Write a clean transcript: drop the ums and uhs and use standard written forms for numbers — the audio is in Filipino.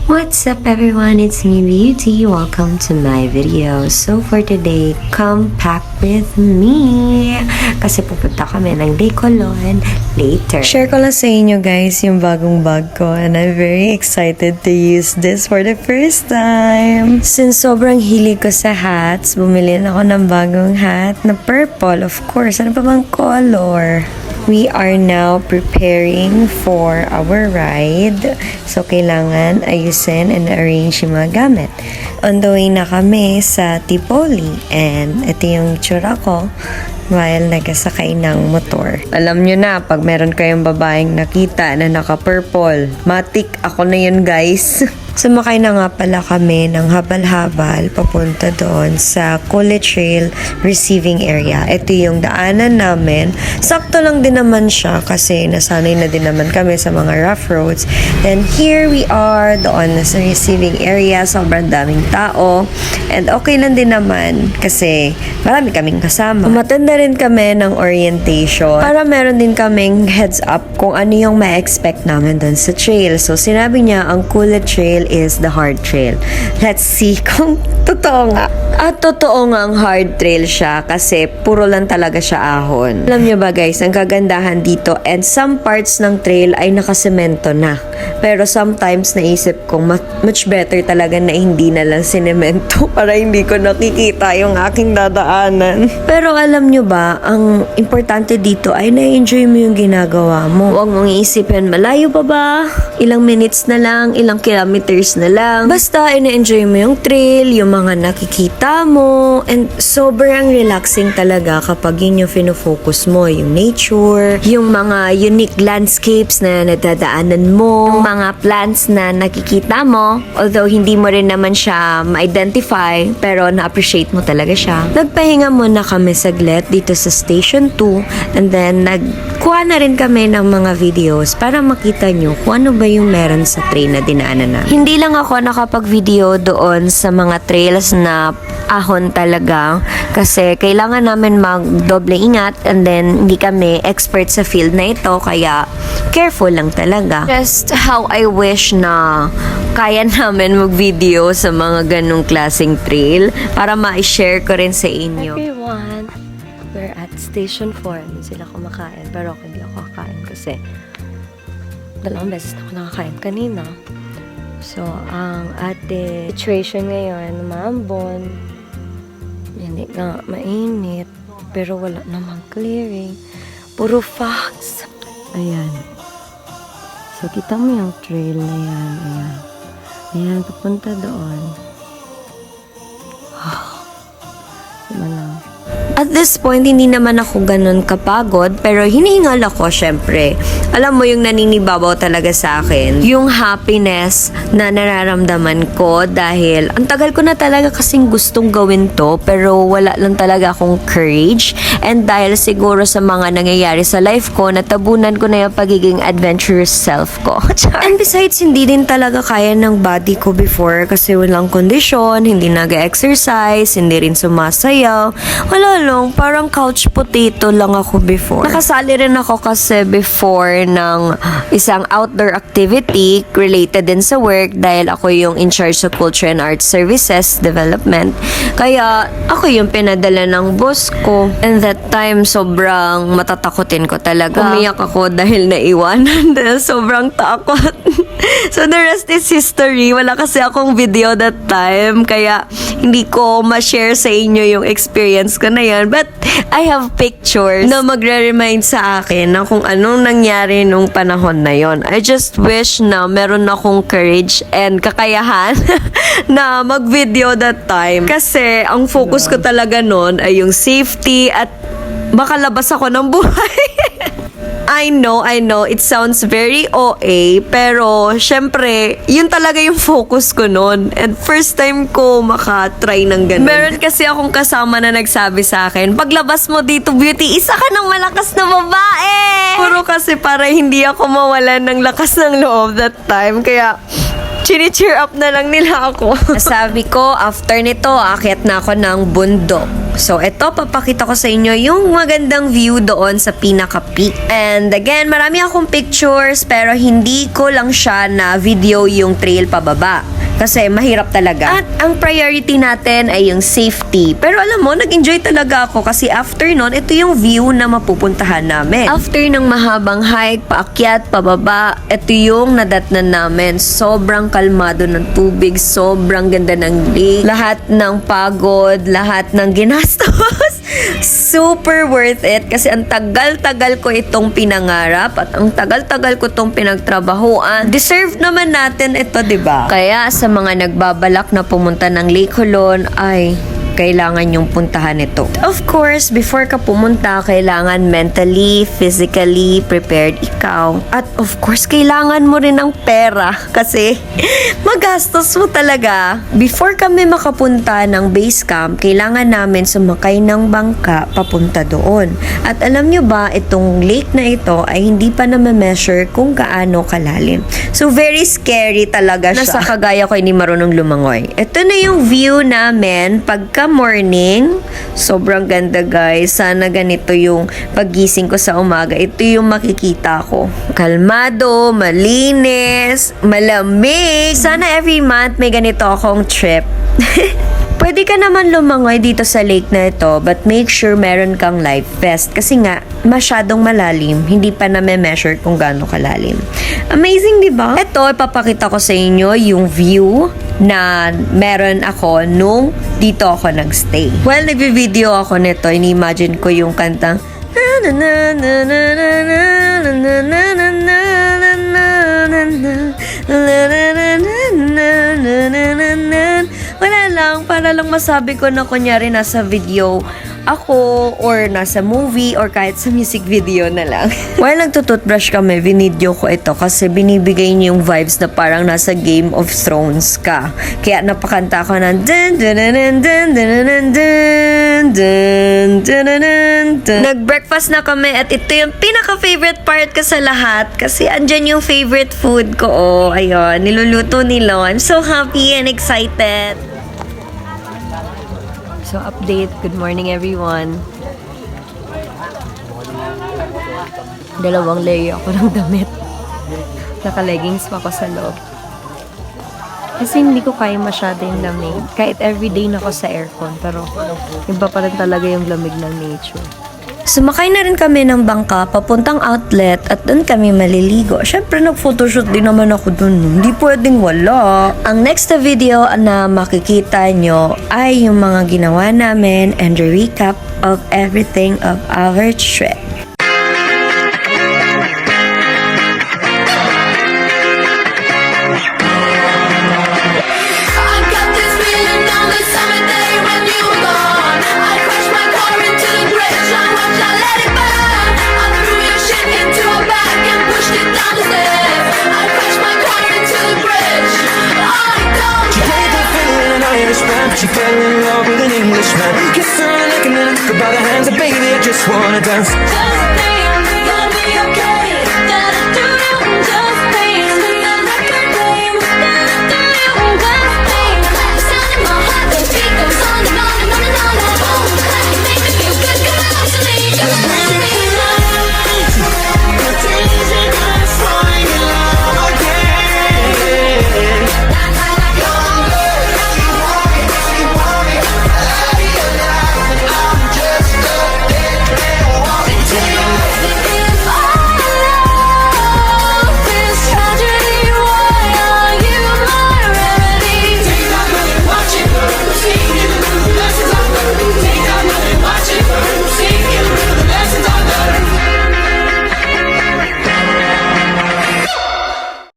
What's up everyone, it's me Beauty. Welcome to my video. So for today, come pack with me kasi pupunta kami ng Decolon later. Share ko lang sa inyo guys yung bagong bag ko and I'm very excited to use this for the first time. Since sobrang hilig ko sa hats, bumili na ako ng bagong hat na purple, of course. Ano pa bang color? We are now preparing for our ride. So, kailangan ayusin and arrange yung mga gamit. On the way na kami sa Tipoli. And ito yung itsura ko while nagasakay ng motor. Alam nyo na, pag meron kayong babaeng nakita na naka-purple, matik ako na yun guys. Sumakay na nga pala kami ng habal-habal papunta doon sa College Trail Receiving Area. Ito yung daanan namin. Sakto lang din naman siya kasi nasanay na din naman kami sa mga rough roads. And here we are doon sa receiving area. Sobrang daming tao. And okay lang din naman kasi marami kaming kasama. Umatenda rin kami ng orientation para meron din kaming heads up kung ano yung ma-expect namin doon sa trail. So sinabi niya ang College Trail is the hard trail. Let's see kung totoo nga. At totoo nga ang hard trail siya kasi puro lang talaga siya ahon. Alam niyo ba guys, ang kagandahan dito and some parts ng trail ay nakasemento na. Pero sometimes naisip kong much better talaga na hindi na lang sinemento para hindi ko nakikita yung aking dadaanan. Pero alam niyo ba, ang importante dito ay na-enjoy mo yung ginagawa mo. Huwag mong iisipin, malayo pa ba? Ilang minutes na lang, ilang kilometers na lang. Basta ina-enjoy mo yung trail, yung mga nakikita mo, and sobrang relaxing talaga kapag yun yung fino-focus mo, yung nature, yung mga unique landscapes na nadadaanan mo, yung mga plants na nakikita mo, although hindi mo rin naman siya ma-identify, pero na-appreciate mo talaga siya. Nagpahinga muna kami saglit dito sa Station 2, and then nagkuha na rin kami ng mga videos para makita nyo kung ano ba yung meron sa trail na dinaanan na. Hindi lang ako nakapag-video doon sa mga trails na ahon talaga kasi kailangan namin mag-doble ingat and then hindi kami expert sa field na ito kaya careful lang talaga. Just how I wish na kaya namin mag-video sa mga ganong klaseng trail para ma-share ko rin sa inyo. Everyone, we're at Station 4. Hindi sila kumakain pero ako hindi ako kakain kasi dalawang beses na ako nakakain kanina. So, ang ating situation ngayon, maambon. Hindi nga mainit. Pero wala namang clearing. Puro fogs. Ayan. So, kita mo yung trail na yan. Ayan. Ayan, papunta doon. Diba lang? At this point, hindi naman ako ganun kapagod, pero hinihingal ako, syempre. Alam mo yung naninibabaw talaga sa akin, yung happiness na nararamdaman ko dahil ang tagal ko na talaga kasing gustong gawin to, pero wala lang talaga akong courage. And dahil siguro sa mga nangyayari sa life ko, natabunan ko na yung pagiging adventurous self ko. And besides, hindi din talaga kaya ng body ko before kasi walang kondisyon, hindi nag-exercise, hindi rin sumasayaw. Wala lang, parang couch potato lang ako before. Nakasali rin ako kasi before ng isang outdoor activity related din sa work dahil ako yung in charge sa Culture and Arts Services Development. Kaya ako yung pinadala ng boss ko. And that time, sobrang matatakotin ko talaga. Umiyak ako dahil naiwanan dahil sobrang takot. So the rest is history. Wala kasi akong video that time kaya hindi ko ma-share sa inyo yung experience ko na yun. But I have pictures na magre-remind sa akin na kung anong nangyari nung panahon na yon. I just wish na meron akong courage and kakayahan na mag-video that time. Kasi ang focus ko talaga nun ay yung safety at makalabas ako ng buhay. I know, it sounds very OA, pero syempre, yun talaga yung focus ko nun. And first time ko makatry ng ganun. Meron kasi akong kasama na nagsabi sa akin, paglabas mo dito, Beauty, isa ka ng malakas na babae! Puro kasi para hindi ako mawalan ng lakas ng loob that time, kaya chini-cheer up na lang nila ako. Sabi ko, after nito, aakyat na ako ng bundok. So, ito, papakita ko sa inyo yung magandang view doon sa pinaka-peak. And again, marami akong pictures, pero hindi ko lang siya na video yung trail pababa. Kasi mahirap talaga. At ang priority natin ay yung safety. Pero alam mo, nag-enjoy talaga ako kasi after nun, ito yung view na mapupuntahan namin. After ng mahabang hike, paakyat, pababa, ito yung nadatnan namin. Sobrang kalmado ng tubig, sobrang ganda ng lake. Lahat ng pagod, lahat ng ginastos. Super worth it kasi ang tagal-tagal ko itong pinangarap at ang tagal-tagal ko itong pinagtrabahuan. Deserve naman natin ito, 'di ba? Kaya sa mga nagbabalak na pumunta ng Lake Holon ay kailangan yung puntahan ito. Of course, before ka pumunta, kailangan mentally, physically prepared ikaw. At of course, kailangan mo rin ng pera kasi magastos mo talaga. Before kami makapunta ng base camp, kailangan namin sumakay ng bangka papunta doon. At alam nyo ba, itong lake na ito ay hindi pa na-measure kung gaano kalalim. So, very scary talaga siya. Nasa kagaya ko, hindi marunong lumangoy. Ito na yung view namin pagka morning. Sobrang ganda, guys. Sana ganito yung paggising ko sa umaga. Ito yung makikita ko. Kalmado, malinis, malamig. Sana every month may ganito akong trip. Pwede ka naman lumangoy dito sa lake na ito, but make sure meron kang life vest kasi nga masyadong malalim, hindi pa na-measure kung gaano kalalim. Amazing, di ba? Ito, ipapakita ko sa inyo yung view na meron ako nung dito ako nagstay. Well, nagbi-video ako nito, ini-imagine ko yung kantang wala lang, para lang masabi ko na kunyari nasa video ako or nasa movie or kahit sa music video na lang. While nagtututbrush kami, binidyo ko ito kasi binibigay niyo yung vibes na parang nasa Game of Thrones ka. Kaya napakanta ko ng dun dun dun dun dun dun dun dun dun dun. Nag-breakfast na kami at ito yung pinaka-favorite part ko sa lahat kasi andyan yung favorite food ko. Oh, ayun, niluluto nila. I'm so happy and excited. So, update. Good morning, everyone. Dalawang layer ako ng damit. Naka-leggings pa ako sa loob. Kasi hindi ko kaya masyado yung lamig. Kahit everyday na ako sa aircon. Pero, iba pa rin talaga yung lamig ng nature. Sumakay na rin kami ng bangka papuntang outlet at doon kami maliligo. Siyempre, nag-photoshoot din naman ako doon. Hindi pwedeng wala. Ang next na video na makikita nyo ay yung mga ginawa namin and the recap of everything of our trip. She fell in love with an Englishman. Kiss her on the neck and then took her by the hands. And baby, I just wanna dance.